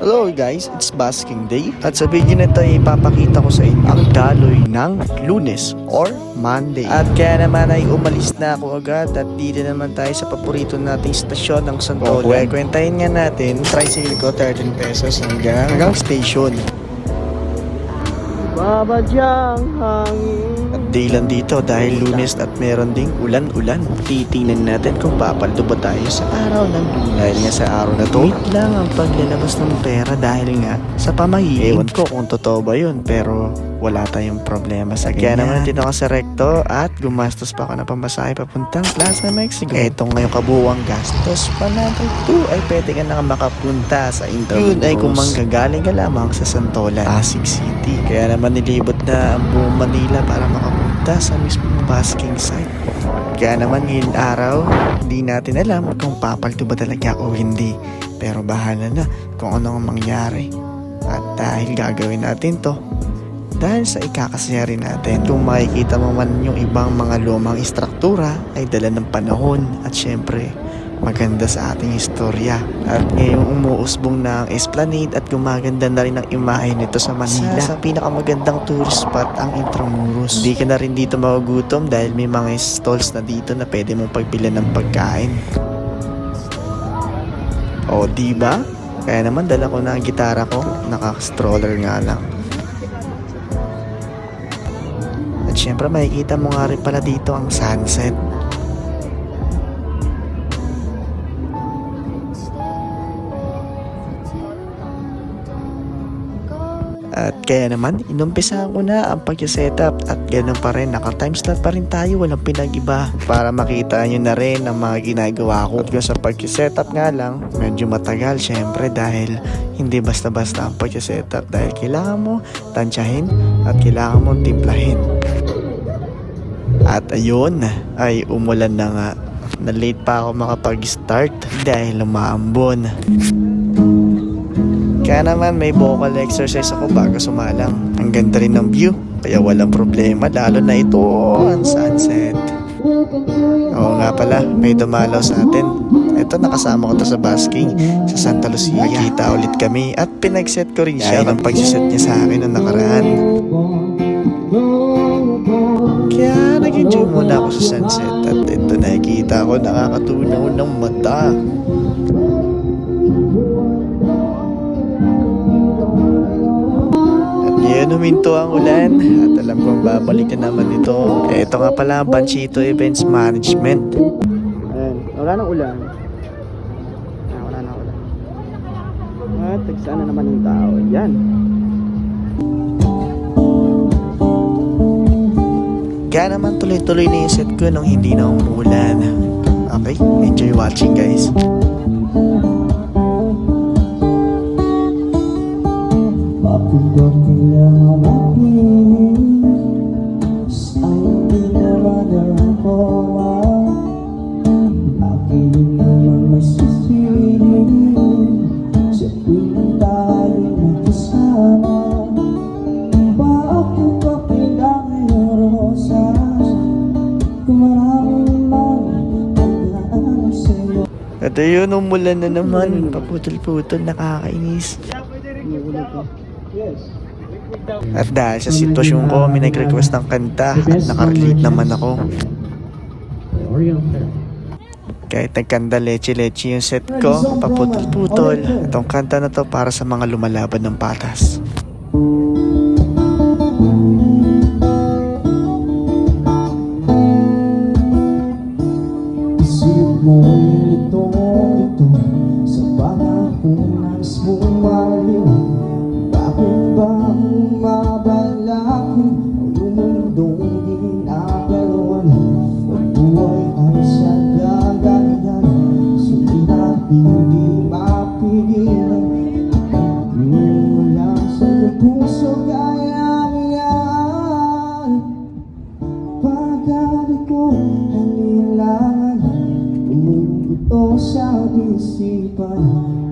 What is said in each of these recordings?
Hello guys, it's Basking Day at sa video na ito ipapakita ko sa inyo ang daloy ng Lunes or Monday. At kaya naman ay umalis na ako agad at dito naman tayo sa paborito nating stasyon ng Santolan. Kwentahin nga natin, tricycle ko 13 pesos hanggang station. Babadyang hangin. At di lang dito dahil Lunes at meron ding ulan-ulan. Titingnan natin kung papaldo ba tayo sa araw ng Lunes. Dahil nga sa araw na to, wait lang ang paglalabas ng pera dahil nga sa pamahiin. Ewan ko kung totoo ba yun pero wala tayong problema sa ganyan. Kaya naman dito ako sa Recto at gumastos pa ako ng pamasahe papuntang Plaza Mexico. Eto ngayong kabuwang gastos, 102 ay pwede ka na makapunta sa Intramuros. Yun ay kung manggagaling ka lamang sa Santolan, Pasig City. Kaya naman nilibot na ang buong Manila para makapunta sa mismong basking site. Kaya naman ngayong araw, hindi natin alam kung papalto ba talaga o hindi. Pero bahala na kung ano ang mangyari. At dahil gagawin natin to, dahil sa ikakasaya rin natin. Kung makikita mo man yung ibang mga lumang istruktura ay dala ng panahon at syempre maganda sa ating istorya. At ngayong umuusbong na ang Esplanade at gumaganda na rin ang imahe nito sa Manila. Sa pinakamagandang tourist spot ang Intramuros. Hindi ka na rin dito magugutom dahil may mga stalls na dito na pwede mong pagbilan ng pagkain. O diba? Kaya naman dala ko na ang gitara ko, naka-stroller nga lang. At syempre makikita mo nga rin pala dito ang sunset. At kaya naman, inumpisahan ko na ang pag-setup at ganoon pa rin, naka-time slot pa rin tayo, walang pinag-iba para makita nyo na rin ang mga ginagawa ko. At sa pag-setup nga lang, medyo matagal syempre dahil hindi basta-basta ang pag-setup dahil kailangan mo tansyahin at kailangan mo timplahin. At ayun, ay umulan na nga. Na-late pa ako makapag-start dahil umaambon. Kaya naman may vocal exercise ako bago sumalang. Ang ganda rin ng view, kaya walang problema lalo na ito ang sunset. Oo nga pala, may dumalaw sa atin. Ito nakasama ko to sa basking sa Santa Lucia. Nakita ulit kami at pinag-set ko rin siya ng pag-set niya sa akin noong nakaraan. Kaya nag-enjoy muna ako sa sunset at ito nakikita ko nakakatunaw ng mata. Ngayon huminto ang ulan at alam kong babalik na naman ito. Ito nga pala ang Banchito Events Management. Ayan, wala nang ulan. Wala nang ulan. At tagsana naman yung tao. Yan. Kaya naman tuloy-tuloy na yung set ko nung hindi na umuulan. Okay, enjoy watching guys. At ayun, umulan na naman. Paputol-putol, nakakainis. At dahil sa sitwasyon ko, may nag-request ng kanta at nakarelate naman ako. Kahit nagkanda leche-leche yung set ko, paputol-putol. Itong kanta na to para sa mga lumalaban ng patas. Isip mo ito sa panahon ng sumaliw. Bakit ba mabalak ang mundong ginagalawan? Ang buhay ay sa gagayan, sulit hindi mapigilan. Wala sa puso kaya yan. Pag-aari ko ang ilangan, umuguto sa isipan.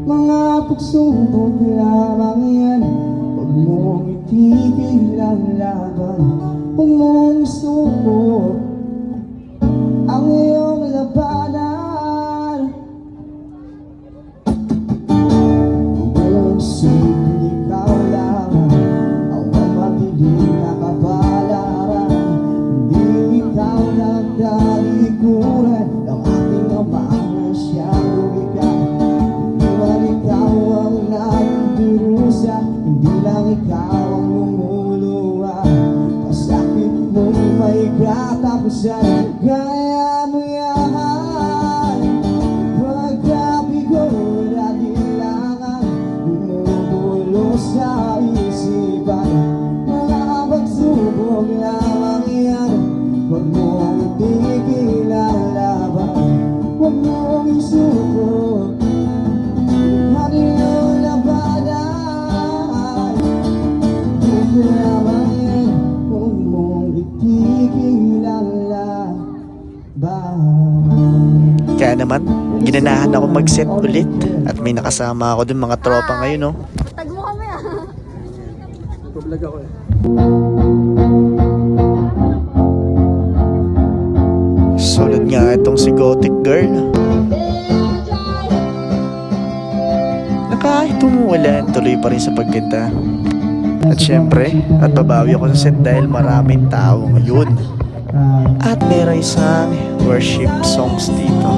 Mga pagsubok lamang yan, huwag mong itigil ang laban. Huwag mong isuko ang iyong labanan. Walang kung saan kaya mo yan. Pagkabigo na dilangan, bumubulo sa isipan. Mga pagsubok lamang yan, huwag mong itigil ang laban. Huwag mong isubok ang iyong labanan. Huwag lamang yan, huwag mong itigil ang laban. Kaya naman, ginanahan ako mag-set ulit. At may nakasama ako dun mga tropa ngayon, no? Tag mo kami ah. Vlog ako eh. Solid nga itong si Gothic Girl. Na kahit umuulan, tuloy pa rin sa pagkanta. At syempre, at babawi ako sa set dahil maraming tao ngayon. At meron isang worship songs dito.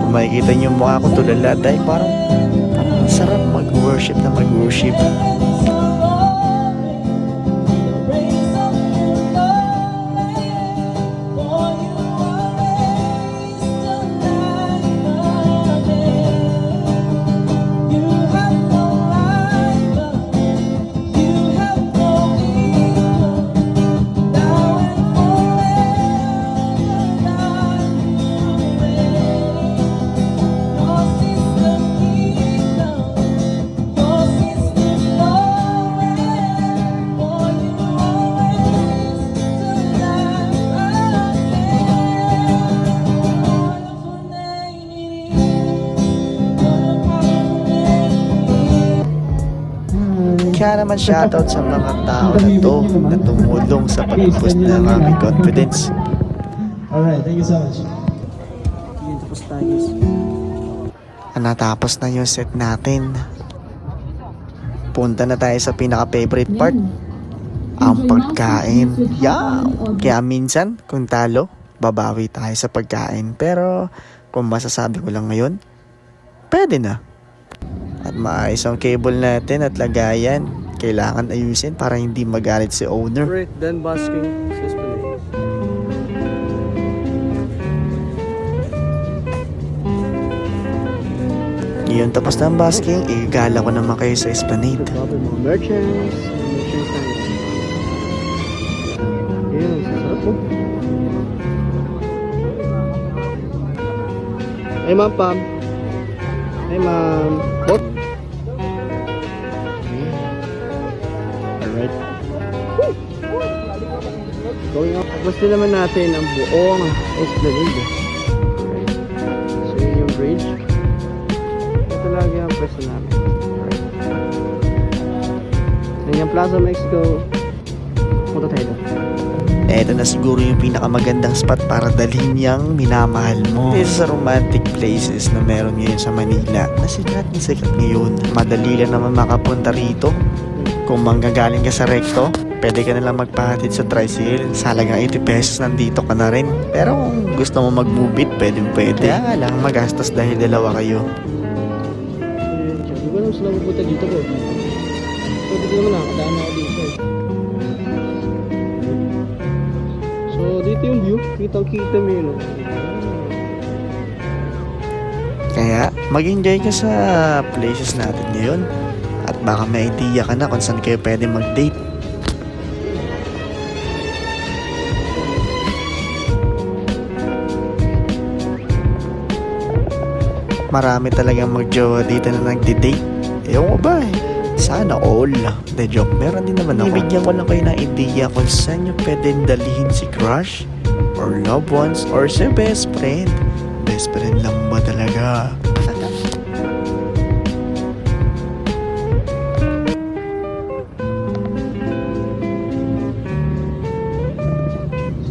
Kung makikita niyo yung mukha ko tulala dahil parang sarap mag-worship na mag-worship. Kaya naman shoutout sa mga tao na to na tumulong sa pag-boost ng aming confidence. Alright, thank you so much. Natapos na yung set natin. Punta na tayo sa pinaka-favorite part. Ang pagkain. Yeah! Kaya minsan, kung talo, babawi tayo sa pagkain. Pero, kung masasabi ko lang ngayon, pwede na. At maayos ang cable natin at lagayan. Kailangan ayusin para hindi magalit si owner. Right, then basking sa Esplanade. Ngayon tapos na ang basking, igala ko naman kayo sa Esplanade. Grabe mga merchants. Merchants na yun. Ayun, sasarap po. Hey ma'am, Pam. Hey ma'am. What? Alright. Going up. Gusto naman natin ang buong Esplanade. Alright. So yun yung bridge. Ito lagi ang pwesto namin. Alright. Yan yung Plaza Mexico. Punta tayo doon. Eto na siguro yung pinakamagandang spot para dalhin yung minamahal mo. This is a romantic places na meron ngayon sa Manila na sikat ngayon. Madali lang naman makapunta rito. Kung manggagaling ka sa Recto, pwede ka nalang magpahatid sa tricycle. Sa halagang 80 pesos nandito ka na rin. Pero kung gusto mo mag-move it, pwede. Kaya lang magastos dahil dalawa kayo. Ayun siya. Di ba naman sila pupunta dito ko? So dito naman nakakadaan ako dito. So dito yung view. Kitang-kita mo yun. Kaya mag-enjoy ka sa places natin ngayon. At baka may idea ka na kung saan kayo pwede mag-date. Marami talagang mag-jowa dito na nagdi-date. Ewan ko ba eh. Sana all. The joke, meron din naman ako. Ibigyan ko lang kayo ng idea kung saan nyo pwedeng dalhin si crush, or loved ones, or si best friend. Best friend lang ba talaga?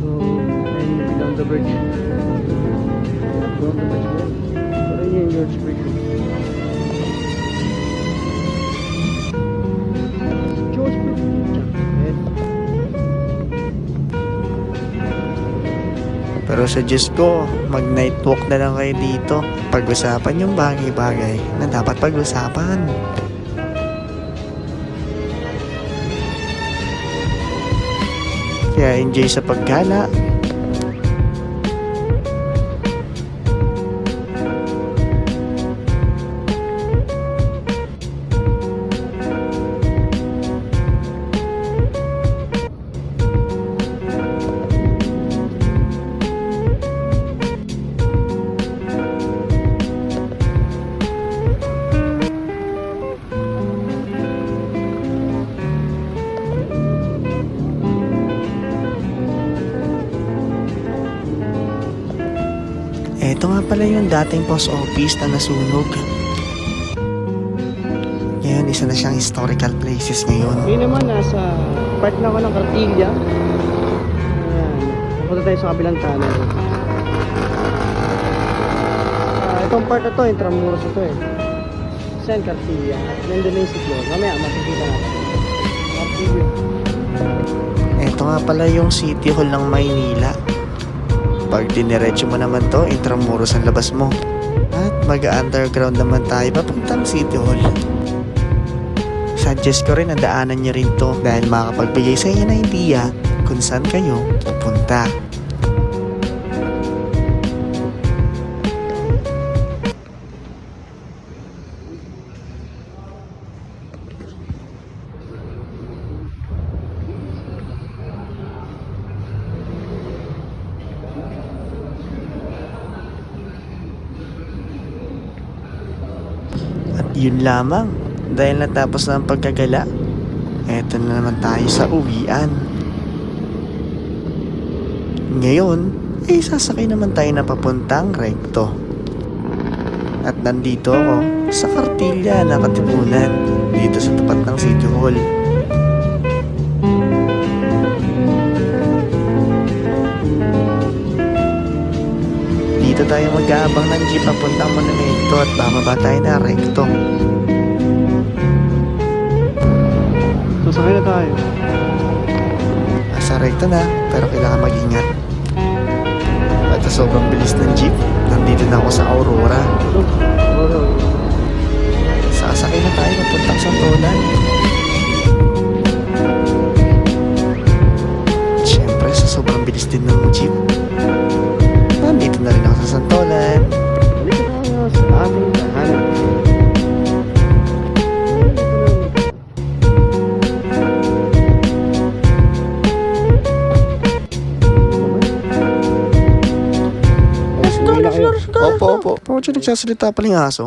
So, ayun down the bridge. Down the bridge mo. Pero yun yung George Bridge. George Bridge. Eh. Pero suggest ko, mag-night walk na lang kayo dito. Pag-usapan yung bagay-bagay na dapat pag-usapan. Kaya enjoy sa paggala. pala yung dating post office na nasunog. Ngayon, isa na siyang historical places ngayon. Ngayon naman, nasa part na ako ng Cartilla. Ayan. Punta tayo sa kabilang tunnel. Itong part na to, Intramuros na to eh. San Cartilla. At nandun na yung siklon. Mamaya, makikita natin. Cartilla. Ito nga pala yung City Hall ng Maynila. Pag diniretso mo naman to, Intramuros ang labas mo. At mag-underground naman tayo papuntang City Hall. Suggest ko rin na daanan nyo rin to dahil makapagbigay sa inyo ng idea kung saan kayo pupunta. At yun lamang, dahil natapos na ang pagkagala, eto na naman tayo sa uwian. Ngayon, ay sasakay naman tayo na papuntang Recto. At nandito ako sa Cartilla na Katipunan, dito sa tapat ng City Hall. Dito tayo mag-aabang ng jeep papuntang Monumento at bababa tayo na Recto. Sasakay na tayo. Nasa Recto na, pero kailangan mag-ingat. At sa sobrang bilis ng jeep, nandito na ako sa Aurora. Sasakay na tayo papuntang Santolan. Siyempre, sa sobrang bilis din ng jeep, nandito na rin ako sa Santolan. Dito tayo sa aming tahanan. Opo. Bakit siya nagsasalita pala yung aso?